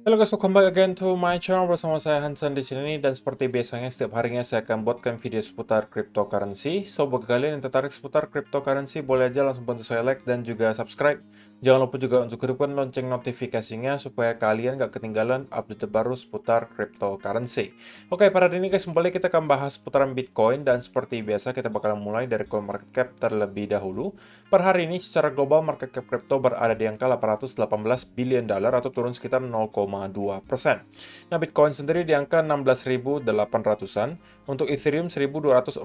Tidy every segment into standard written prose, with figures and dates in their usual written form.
Halo guys, welcome back again to my channel bersama saya Hansen di sini dan seperti biasanya setiap harinya saya akan buatkan video seputar cryptocurrency. So bagi kalian yang tertarik seputar cryptocurrency boleh aja langsung bantu saya like dan juga subscribe. Jangan lupa juga untuk hidupkan lonceng notifikasinya supaya kalian gak ketinggalan update terbaru seputar cryptocurrency. Oke, pada hari ini guys kembali kita akan bahas seputaran Bitcoin dan seperti biasa kita bakalan mulai dari coin market cap terlebih dahulu. Per hari ini secara global market cap crypto berada di angka 818 billion dollar atau turun sekitar 0,2%. Nah, Bitcoin sendiri di angka 16.800-an, untuk Ethereum 1.249,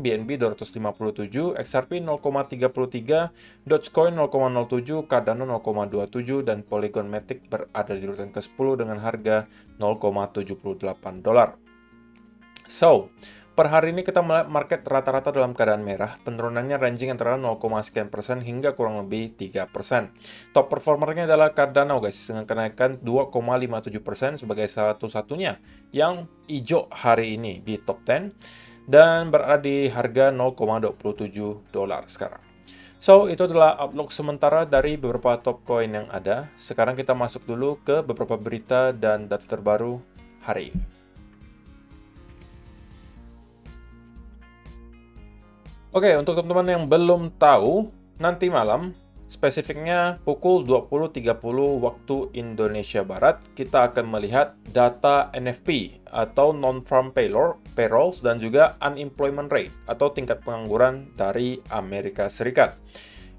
BNB 257, XRP 0,33, Dogecoin 0,07, Cardano 0,27, dan Polygon Matic berada di urutan ke-10 dengan harga 0,78 dolar. So, per hari ini kita melihat market rata-rata dalam keadaan merah, penurunannya ranging antara 0, sekian persen hingga kurang lebih 3%. Top performernya adalah Cardano guys, dengan kenaikan 2,57% sebagai satu-satunya yang hijau hari ini di top 10 dan berada di harga 0,27 dolar sekarang. So, itu adalah outlook sementara dari beberapa top coin yang ada. Sekarang kita masuk dulu ke beberapa berita dan data terbaru hari ini. Oke, untuk teman-teman yang belum tahu, nanti malam, spesifiknya pukul 20.30 waktu Indonesia Barat, kita akan melihat data NFP atau Non-Farm Payrolls dan juga Unemployment Rate atau tingkat pengangguran dari Amerika Serikat.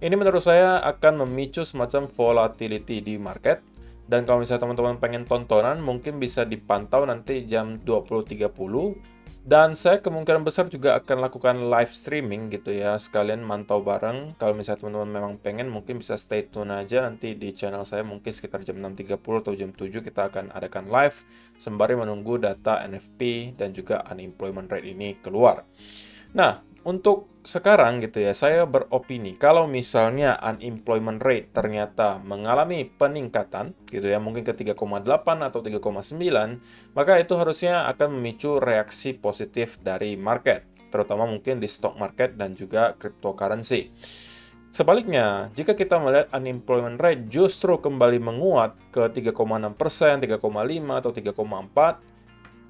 Ini menurut saya akan memicu semacam volatility di market. Dan kalau misalnya teman-teman pengen tontonan, mungkin bisa dipantau nanti jam 20.30. Dan saya kemungkinan besar juga akan lakukan live streaming gitu ya, sekalian mantau bareng. Kalau misalnya teman-teman memang pengen, mungkin bisa stay tune aja nanti di channel saya, mungkin sekitar jam 6.30 atau jam 7 kita akan adakan live, sembari menunggu data NFP dan juga unemployment rate ini keluar. Nah, untuk sekarang gitu ya, saya beropini kalau misalnya unemployment rate ternyata mengalami peningkatan gitu ya, mungkin ke 3,8 atau 3,9, maka itu harusnya akan memicu reaksi positif dari market, terutama mungkin di stock market dan juga cryptocurrency. Sebaliknya, jika kita melihat unemployment rate justru kembali menguat ke 3,6%, 3,5 atau 3,4,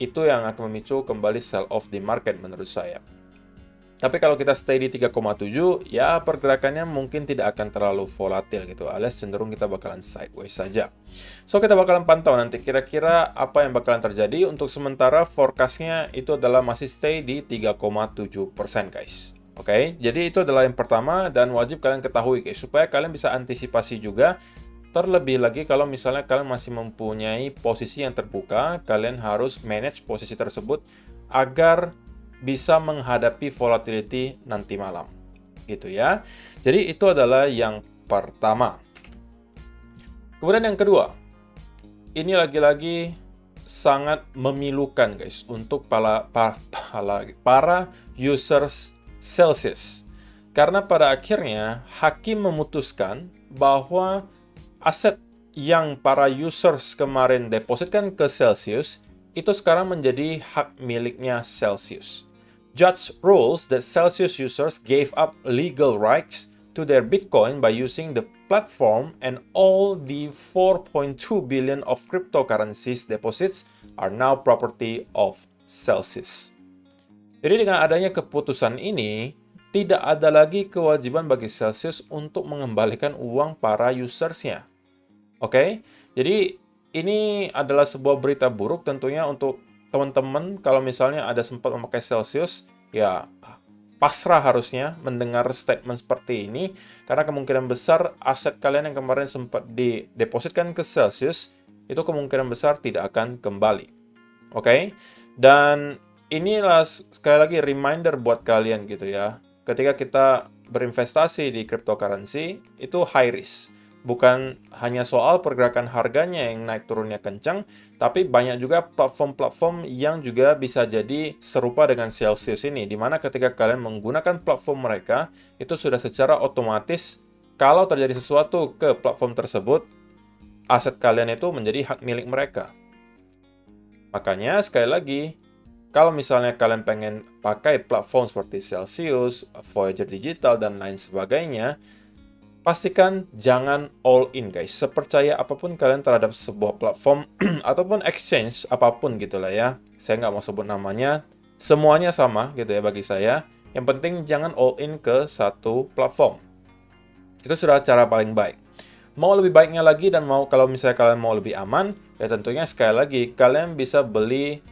itu yang akan memicu kembali sell off di market menurut saya. Tapi kalau kita stay di 3,7, ya pergerakannya mungkin tidak akan terlalu volatil gitu, alias cenderung kita bakalan sideways saja. So, kita bakalan pantau nanti kira-kira apa yang bakalan terjadi. Untuk sementara, forecastnya itu adalah masih stay di 3,7% guys. Oke, jadi itu adalah yang pertama dan wajib kalian ketahui guys, supaya kalian bisa antisipasi juga. Terlebih lagi kalau misalnya kalian masih mempunyai posisi yang terbuka, kalian harus manage posisi tersebut agar bisa menghadapi volatility nanti malam. Gitu ya. Jadi itu adalah yang pertama. Kemudian yang kedua, ini lagi-lagi sangat memilukan guys untuk para users Celsius. Karena pada akhirnya hakim memutuskan bahwa aset yang para users kemarin depositkan ke Celsius itu sekarang menjadi hak miliknya Celsius. Judge rules that Celsius users gave up legal rights to their Bitcoin by using the platform, and all the 4.2 billion of cryptocurrencies deposits are now property of Celsius. Jadi dengan adanya keputusan ini, tidak ada lagi kewajiban bagi Celsius untuk mengembalikan uang para usersnya. Oke, jadi ini adalah sebuah berita buruk tentunya untuk teman-teman. Kalau misalnya ada sempat memakai Celsius, ya pasrah harusnya mendengar statement seperti ini, karena kemungkinan besar aset kalian yang kemarin sempat didepositkan ke Celsius, itu kemungkinan besar tidak akan kembali. Oke, dan inilah sekali lagi reminder buat kalian gitu ya, ketika kita berinvestasi di cryptocurrency, itu high risk. Bukan hanya soal pergerakan harganya yang naik turunnya kencang, tapi banyak juga platform-platform yang juga bisa jadi serupa dengan Celsius ini, di mana ketika kalian menggunakan platform mereka, itu sudah secara otomatis, kalau terjadi sesuatu ke platform tersebut, aset kalian itu menjadi hak milik mereka. Makanya, sekali lagi, kalau misalnya kalian pengen pakai platform seperti Celsius, Voyager Digital, dan lain sebagainya, pastikan jangan all in guys. Sepercaya apapun kalian terhadap sebuah platform ataupun exchange apapun gitulah ya. Saya nggak mau sebut namanya. Semuanya sama gitu ya bagi saya. Yang penting jangan all in ke satu platform. Itu sudah cara paling baik. Mau lebih baiknya lagi dan kalau misalnya kalian mau lebih aman, ya tentunya sekali lagi kalian bisa beli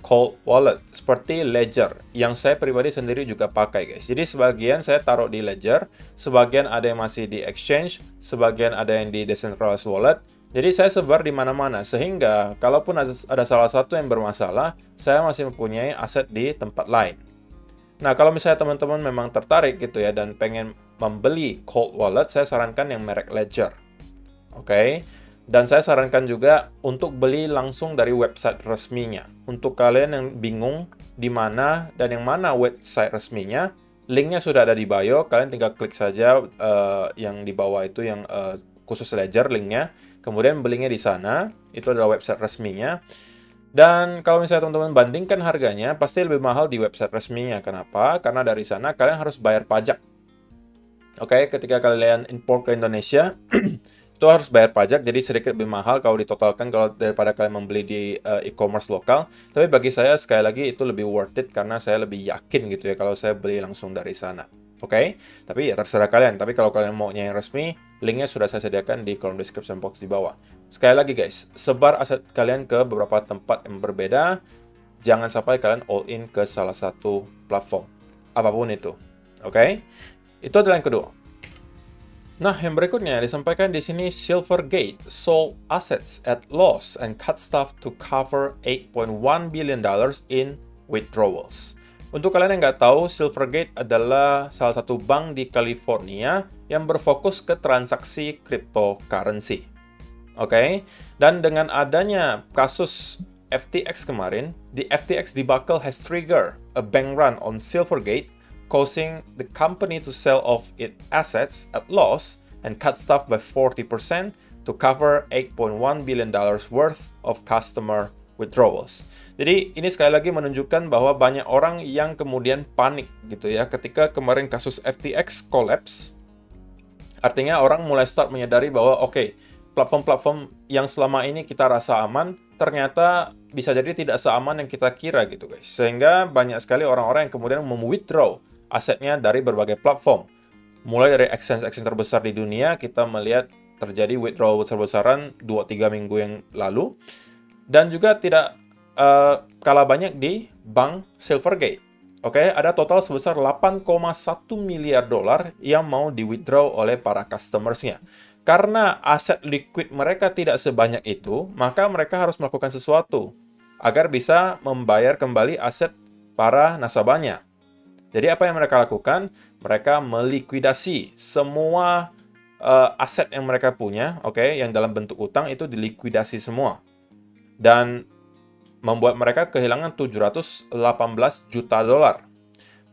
cold wallet seperti Ledger yang saya pribadi sendiri juga pakai guys. Jadi sebagian saya taruh di Ledger, sebagian ada yang masih di exchange, sebagian ada yang di decentralized wallet. Jadi saya sebar di mana-mana sehingga kalaupun ada salah satu yang bermasalah, saya masih mempunyai aset di tempat lain. Nah, kalau misalnya teman-teman memang tertarik gitu ya dan pengen membeli cold wallet, saya sarankan yang merek Ledger. Oke. Dan saya sarankan juga untuk beli langsung dari website resminya. Untuk kalian yang bingung di mana dan yang mana website resminya, linknya sudah ada di bio. Kalian tinggal klik saja yang di bawah itu yang khusus Ledger linknya. Kemudian belinya di sana. Itu adalah website resminya. Dan kalau misalnya teman-teman bandingkan harganya, pasti lebih mahal di website resminya. Kenapa? Karena dari sana kalian harus bayar pajak. Oke, ketika kalian import ke Indonesia, itu harus bayar pajak, jadi sedikit lebih mahal kalau ditotalkan kalau daripada kalian membeli di e-commerce lokal. Tapi bagi saya, sekali lagi, itu lebih worth it karena saya lebih yakin gitu ya kalau saya beli langsung dari sana. Oke? Tapi ya terserah kalian. Tapi kalau kalian maunya yang resmi, linknya sudah saya sediakan di kolom description box di bawah. Sekali lagi guys, sebar aset kalian ke beberapa tempat yang berbeda. Jangan sampai kalian all in ke salah satu platform. Apapun itu. Oke? Itu adalah yang kedua. Nah, yang berikutnya disampaikan di sini, Silvergate sold assets at loss and cut staff to cover $8.1 billion in withdrawals. Untuk kalian yang nggak tahu, Silvergate adalah salah satu bank di California yang berfokus ke transaksi cryptocurrency. Oke, dan dengan adanya kasus FTX kemarin, the FTX debacle has triggered a bank run on Silvergate, causing the company to sell off its assets at loss and cut staff by 40% to cover $8.1 billion worth of customer withdrawals. Jadi ini sekali lagi menunjukkan bahwa banyak orang yang kemudian panik gitu ya ketika kemarin kasus FTX collapse. Artinya orang mulai start menyadari bahwa oke, platform-platform yang selama ini kita rasa aman ternyata bisa jadi tidak seaman yang kita kira gitu guys. Sehingga banyak sekali orang-orang yang kemudian mem-withdraw asetnya dari berbagai platform. Mulai dari exchange-exchange terbesar di dunia, kita melihat terjadi withdrawal besar-besaran 2-3 minggu yang lalu. Dan juga tidak kalah banyak di bank Silvergate. Oke, ada total sebesar 8,1 miliar dolar yang mau di-withdraw oleh para customers-nya. Karena aset liquid mereka tidak sebanyak itu, maka mereka harus melakukan sesuatu agar bisa membayar kembali aset para nasabahnya. Jadi apa yang mereka lakukan? Mereka melikuidasi semua aset yang mereka punya, oke, yang dalam bentuk utang itu dilikuidasi semua. Dan membuat mereka kehilangan 718 juta dolar.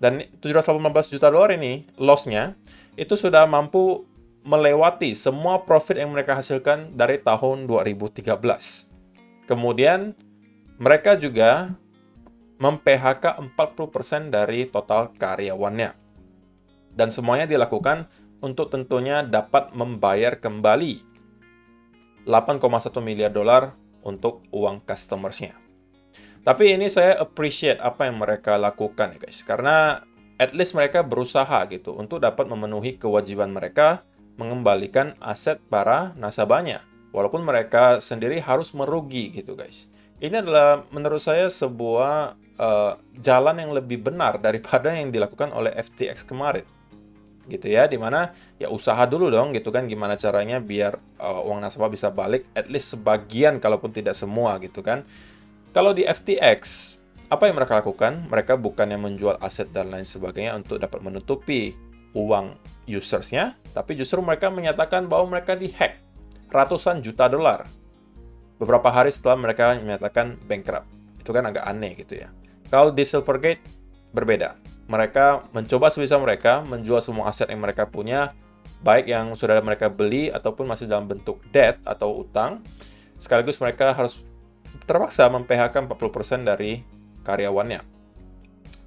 Dan 718 juta dolar ini, loss-nya, itu sudah mampu melewati semua profit yang mereka hasilkan dari tahun 2013. Kemudian, mereka juga mem-PHK 40% dari total karyawannya. Dan semuanya dilakukan untuk tentunya dapat membayar kembali 8,1 miliar dolar untuk uang customers-nya. Tapi ini saya appreciate apa yang mereka lakukan ya guys. Karena at least mereka berusaha gitu untuk dapat memenuhi kewajiban mereka mengembalikan aset para nasabahnya. Walaupun mereka sendiri harus merugi gitu guys. Ini adalah menurut saya sebuah jalan yang lebih benar daripada yang dilakukan oleh FTX kemarin. Gitu ya, dimana ya usaha dulu dong gitu kan gimana caranya biar uang nasabah bisa balik at least sebagian kalaupun tidak semua gitu kan. Kalau di FTX, apa yang mereka lakukan? Mereka bukannya menjual aset dan lain sebagainya untuk dapat menutupi uang usersnya, tapi justru mereka menyatakan bahwa mereka dihack ratusan juta dolar beberapa hari setelah mereka menyatakan bankrupt. Itu kan agak aneh gitu ya. Kalau di Silvergate berbeda. Mereka mencoba sebisa mereka menjual semua aset yang mereka punya, baik yang sudah mereka beli ataupun masih dalam bentuk debt atau utang. Sekaligus mereka harus terpaksa mem-PHK 40% dari karyawannya.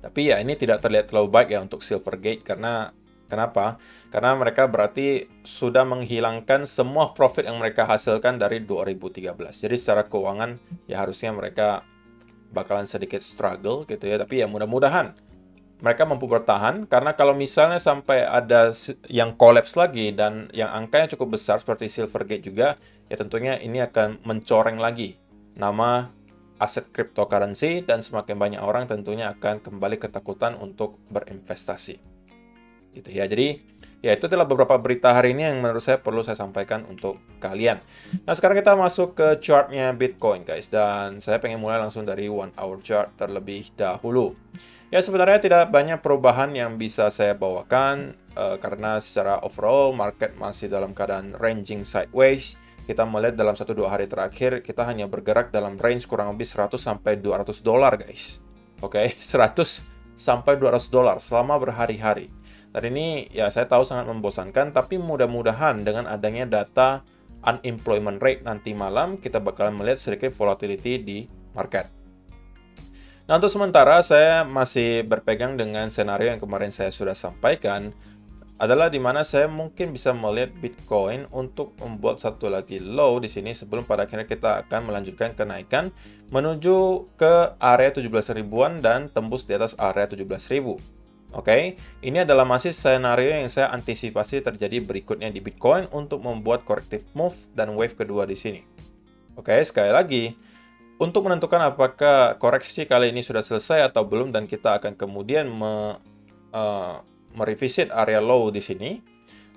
Tapi ya ini tidak terlihat terlalu baik ya untuk Silvergate karena Kenapa? Karena mereka berarti sudah menghilangkan semua profit yang mereka hasilkan dari 2013. Jadi secara keuangan ya harusnya mereka bakalan sedikit struggle gitu ya. Tapi ya mudah-mudahan mereka mampu bertahan, karena kalau misalnya sampai ada yang collapse lagi dan yang angkanya cukup besar seperti Silvergate juga, ya tentunya ini akan mencoreng lagi nama aset cryptocurrency dan semakin banyak orang tentunya akan kembali ketakutan untuk berinvestasi. Gitu ya. Jadi ya itu adalah beberapa berita hari ini yang menurut saya perlu saya sampaikan untuk kalian. Nah, sekarang kita masuk ke chartnya Bitcoin guys, dan saya pengen mulai langsung dari 1 hour chart terlebih dahulu. Ya sebenarnya tidak banyak perubahan yang bisa saya bawakan karena secara overall market masih dalam keadaan ranging sideways. Kita melihat dalam 1-2 hari terakhir kita hanya bergerak dalam range kurang lebih 100 sampai 200 dolar guys. Oke, 100 sampai 200 dolar selama berhari-hari. Dan ini ya saya tahu sangat membosankan, tapi mudah-mudahan dengan adanya data unemployment rate nanti malam, kita bakalan melihat sedikit volatility di market. Nah, untuk sementara saya masih berpegang dengan senario yang kemarin saya sudah sampaikan, adalah di mana saya mungkin bisa melihat Bitcoin untuk membuat satu lagi low di sini sebelum pada akhirnya kita akan melanjutkan kenaikan menuju ke area 17 ribuan dan tembus di atas area 17.000. Oke, ini adalah masih senario yang saya antisipasi terjadi berikutnya di Bitcoin untuk membuat corrective move dan wave kedua di sini. Oke, sekali lagi, untuk menentukan apakah koreksi kali ini sudah selesai atau belum dan kita akan kemudian merevisit area low di sini,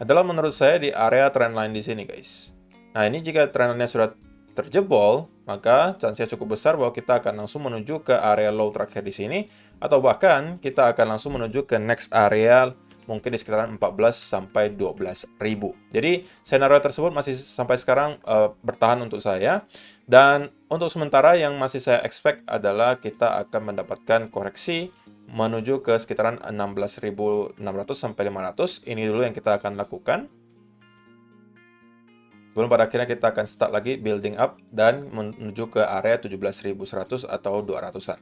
adalah menurut saya di area trendline di sini, guys. Nah, ini jika trendline-nya sudah terjebol, maka chance cukup besar bahwa kita akan langsung menuju ke area low terakhir di sini, atau bahkan kita akan langsung menuju ke next area mungkin di sekitaran 14 sampai 12 ribu. Jadi scenario tersebut masih sampai sekarang bertahan untuk saya, dan untuk sementara yang masih saya expect adalah kita akan mendapatkan koreksi menuju ke sekitaran 16.600 sampai 500. Ini dulu yang kita akan lakukan. Sebelum pada akhirnya kita akan start lagi building up dan menuju ke area 17.100 atau 200-an.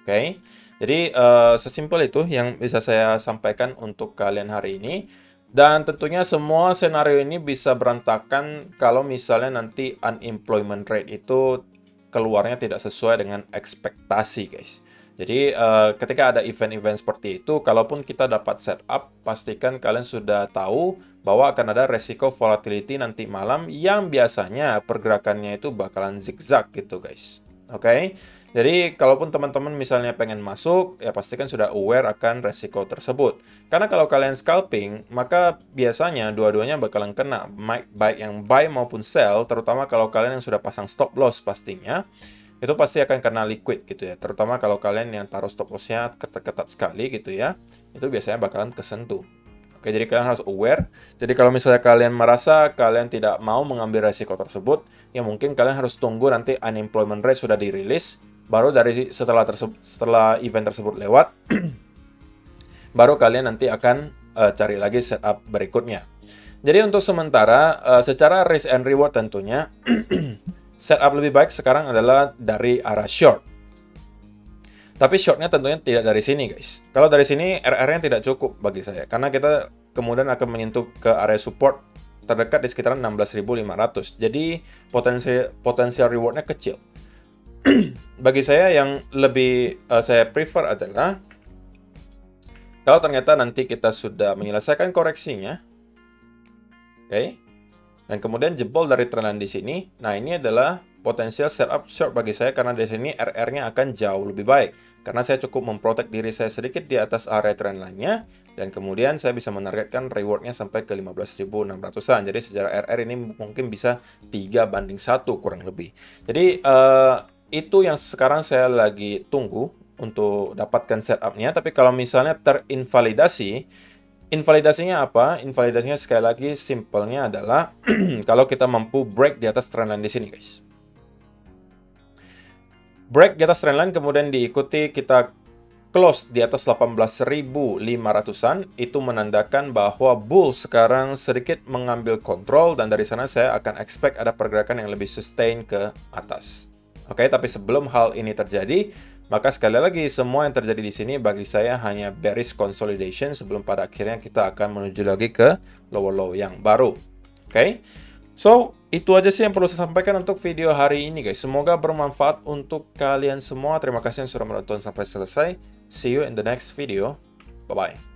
Oke, jadi sesimpel itu yang bisa saya sampaikan untuk kalian hari ini. Dan tentunya semua skenario ini bisa berantakan kalau misalnya nanti unemployment rate itu keluarnya tidak sesuai dengan ekspektasi, guys. Jadi ketika ada event-event seperti itu, kalaupun kita dapat setup, pastikan kalian sudah tahu bahwa akan ada resiko volatility nanti malam yang biasanya pergerakannya itu bakalan zigzag gitu, guys. Oke, jadi kalaupun teman-teman misalnya pengen masuk, ya pastikan sudah aware akan resiko tersebut. Karena kalau kalian scalping, maka biasanya dua-duanya bakalan kena, baik yang buy maupun sell, terutama kalau kalian yang sudah pasang stop loss pastinya, itu pasti akan kena liquid gitu ya. Terutama kalau kalian yang taruh stop loss-nya ketat-ketat sekali gitu ya, itu biasanya bakalan kesentuh. Oke, jadi kalian harus aware. Jadi kalau misalnya kalian merasa kalian tidak mau mengambil resiko tersebut, ya mungkin kalian harus tunggu nanti unemployment rate sudah dirilis, baru dari setelah event tersebut lewat, baru kalian nanti akan cari lagi setup berikutnya. Jadi untuk sementara, secara risk and reward tentunya, setup lebih baik sekarang adalah dari arah short. Tapi shortnya tentunya tidak dari sini, guys. Kalau dari sini, RR-nya tidak cukup bagi saya. Karena kita kemudian akan menyentuh ke area support terdekat di sekitaran 16.500. Jadi, potensial reward-nya kecil. Bagi saya yang lebih saya prefer adalah kalau ternyata nanti kita sudah menyelesaikan koreksinya, oke, dan kemudian jebol dari trendline di sini, nah ini adalah potensial setup short bagi saya karena di sini RR-nya akan jauh lebih baik. Karena saya cukup memprotek diri saya sedikit di atas area trendline-nya, dan kemudian saya bisa menargetkan reward-nya sampai ke 15.600-an. Jadi secara RR ini mungkin bisa 3:1 kurang lebih. Jadi itu yang sekarang saya lagi tunggu untuk dapatkan setup-nya. Tapi kalau misalnya terinvalidasi, invalidasinya apa? Invalidasinya sekali lagi simpelnya adalah kalau kita mampu break di atas trendline di sini, guys. Break di atas trendline kemudian diikuti kita close di atas 18.500-an, itu menandakan bahwa bull sekarang sedikit mengambil kontrol dan dari sana saya akan expect ada pergerakan yang lebih sustain ke atas. Oke, tapi sebelum hal ini terjadi, Maka sekali lagi, semua yang terjadi di sini bagi saya hanya bearish consolidation sebelum pada akhirnya kita akan menuju lagi ke lower low yang baru. Oke? So, itu aja sih yang perlu saya sampaikan untuk video hari ini, guys. Semoga bermanfaat untuk kalian semua. Terima kasih yang sudah menonton sampai selesai. See you in the next video. Bye-bye.